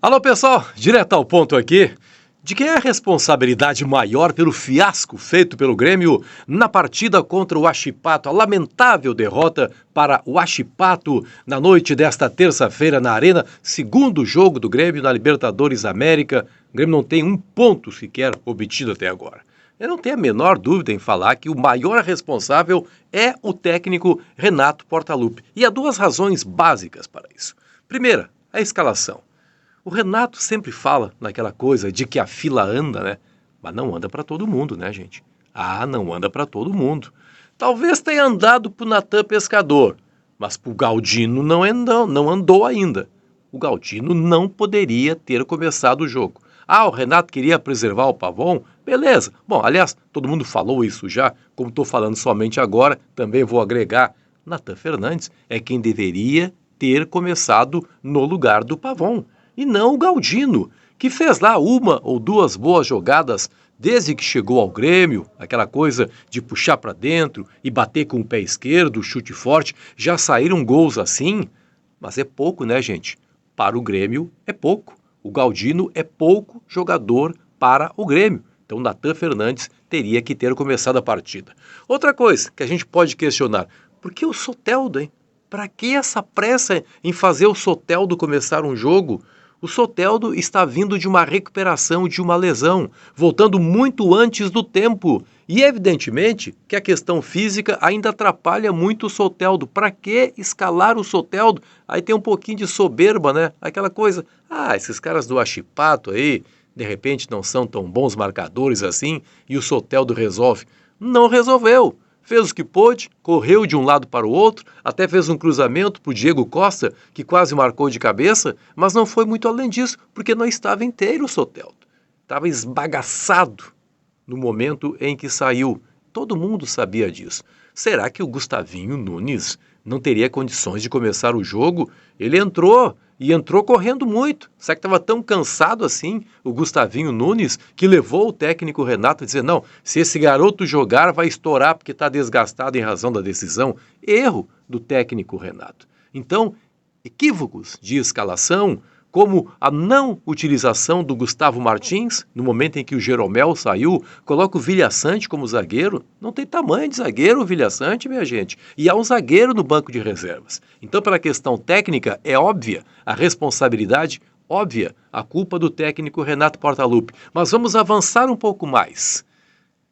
Alô pessoal, direto ao ponto aqui. De quem é a responsabilidade maior pelo fiasco feito pelo Grêmio na partida contra o Huachipato? A lamentável derrota para o Huachipato na noite desta terça-feira na Arena, segundo jogo do Grêmio na Libertadores América. O Grêmio não tem um ponto sequer obtido até agora. Eu não tenho a menor dúvida em falar que o maior responsável é o técnico Renato Portaluppi. E há duas razões básicas para isso. Primeira, a escalação. O Renato sempre fala naquela coisa de que a fila anda, né? Mas não anda para todo mundo, né, gente? Ah, não anda para todo mundo. Talvez tenha andado pro Natan Pescador, mas pro Galdino não andou ainda. O Galdino não poderia ter começado o jogo. Ah, o Renato queria preservar o Pavon? Beleza. Bom, aliás, todo mundo falou isso já, como estou falando somente agora, também vou agregar. Natan Fernandes é quem deveria ter começado no lugar do Pavon. E não o Galdino, que fez lá uma ou duas boas jogadas desde que chegou ao Grêmio, aquela coisa de puxar para dentro e bater com o pé esquerdo, chute forte, já saíram gols assim, mas é pouco, né, gente? Para o Grêmio é pouco. O Galdino é pouco jogador para o Grêmio. Então o Natan Fernandes teria que ter começado a partida. Outra coisa que a gente pode questionar, por que o Soteldo, hein? Para que essa pressa em fazer o Soteldo começar um jogo? O Soteldo está vindo de uma recuperação de uma lesão, voltando muito antes do tempo. E evidentemente que a questão física ainda atrapalha muito o Soteldo. Para que escalar o Soteldo? Aí tem um pouquinho de soberba, né? Aquela coisa, esses caras do Huachipato aí, de repente não são tão bons marcadores assim, e o Soteldo resolve. Não resolveu. Fez o que pôde, correu de um lado para o outro, até fez um cruzamento para o Diego Costa, que quase marcou de cabeça, mas não foi muito além disso, porque não estava inteiro o Soteldo. Estava esbagaçado no momento em que saiu. Todo mundo sabia disso. Será que o Gustavinho Nunes não teria condições de começar o jogo? Ele entrou, e entrou correndo muito. Será que estava tão cansado assim o Gustavinho Nunes que levou o técnico Renato a dizer, não, se esse garoto jogar vai estourar porque está desgastado em razão da decisão? Erro do técnico Renato. Então, equívocos de escalação, como a não utilização do Gustavo Martins, no momento em que o Jeromel saiu, coloca o Vilhaçante como zagueiro. Não tem tamanho de zagueiro o Vilhaçante, minha gente. E há um zagueiro no banco de reservas. Então, pela questão técnica, é óbvia a responsabilidade, óbvia a culpa do técnico Renato Portaluppi. Mas vamos avançar um pouco mais.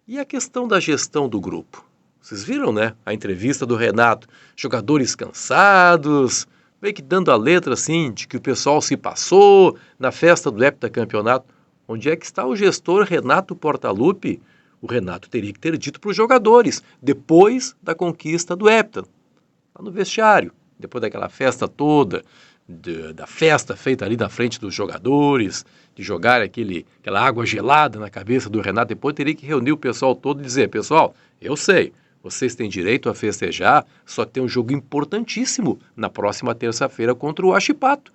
E a questão da gestão do grupo? Vocês viram, né? A entrevista do Renato. Jogadores cansados, meio que dando a letra assim de que o pessoal se passou na festa do heptacampeonato. Onde é que está o gestor Renato Portaluppi? O Renato teria que ter dito para os jogadores, depois da conquista do hepta, lá no vestiário, depois daquela festa toda, da festa feita ali na frente dos jogadores, de jogar aquela água gelada na cabeça do Renato, depois teria que reunir o pessoal todo e dizer, pessoal, eu sei, vocês têm direito a festejar, só que tem um jogo importantíssimo na próxima terça-feira contra o Huachipato.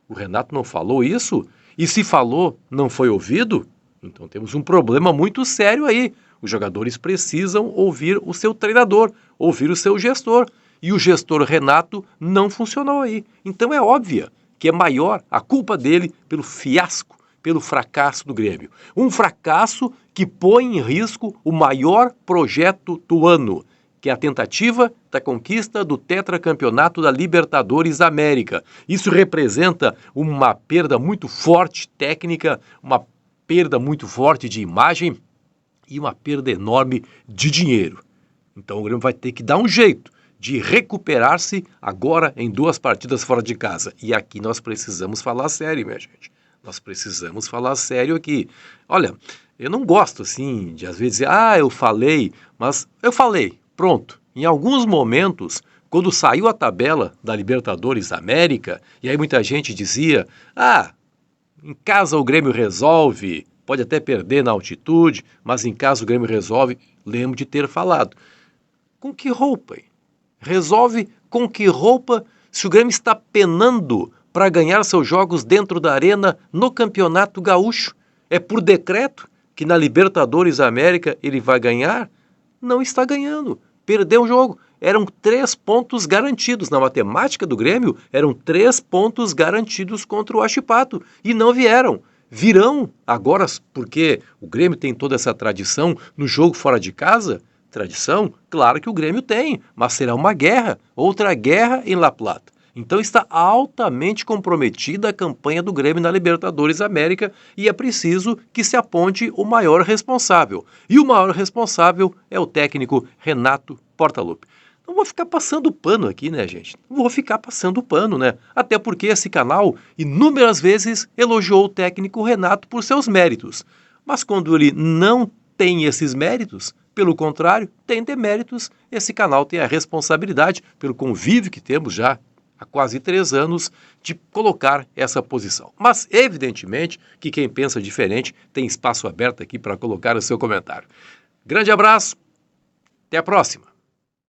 O Renato não falou isso? E se falou, não foi ouvido? Então temos um problema muito sério aí. Os jogadores precisam ouvir o seu treinador, ouvir o seu gestor. E o gestor Renato não funcionou aí. Então é óbvia que é maior a culpa dele pelo fiasco, pelo fracasso do Grêmio. Um fracasso que põe em risco o maior projeto do ano, que é a tentativa da conquista do tetracampeonato da Libertadores da América. Isso representa uma perda muito forte técnica, uma perda muito forte de imagem e uma perda enorme de dinheiro. Então o Grêmio vai ter que dar um jeito de recuperar-se agora em 2 partidas fora de casa. E aqui nós precisamos falar sério, minha gente. Nós precisamos falar sério aqui. Olha, eu não gosto assim de às vezes dizer, eu falei, mas eu falei, pronto. Em alguns momentos, quando saiu a tabela da Libertadores da América, e aí muita gente dizia, em casa o Grêmio resolve, pode até perder na altitude, mas em casa o Grêmio resolve, lembro de ter falado. Com que roupa, hein? Resolve com que roupa se o Grêmio está penando para ganhar seus jogos dentro da arena no Campeonato Gaúcho? É por decreto que na Libertadores da América ele vai ganhar? Não está ganhando. Perdeu o jogo. eram 3 pontos garantidos. Na matemática do Grêmio, eram 3 pontos garantidos contra o Huachipato. E não vieram. Virão agora, porque o Grêmio tem toda essa tradição no jogo fora de casa. Tradição? Claro que o Grêmio tem, mas será uma guerra, outra guerra em La Plata. Então está altamente comprometida a campanha do Grêmio na Libertadores América e é preciso que se aponte o maior responsável. E o maior responsável é o técnico Renato Portaluppi. Não vou ficar passando pano aqui, né, gente? Não vou ficar passando pano, né? Até porque esse canal inúmeras vezes elogiou o técnico Renato por seus méritos. Mas quando ele não tem esses méritos, pelo contrário, tem deméritos, esse canal tem a responsabilidade, pelo convívio que temos já há quase 3 anos, de colocar essa posição. Mas, evidentemente, que quem pensa diferente tem espaço aberto aqui para colocar o seu comentário. Grande abraço, até a próxima!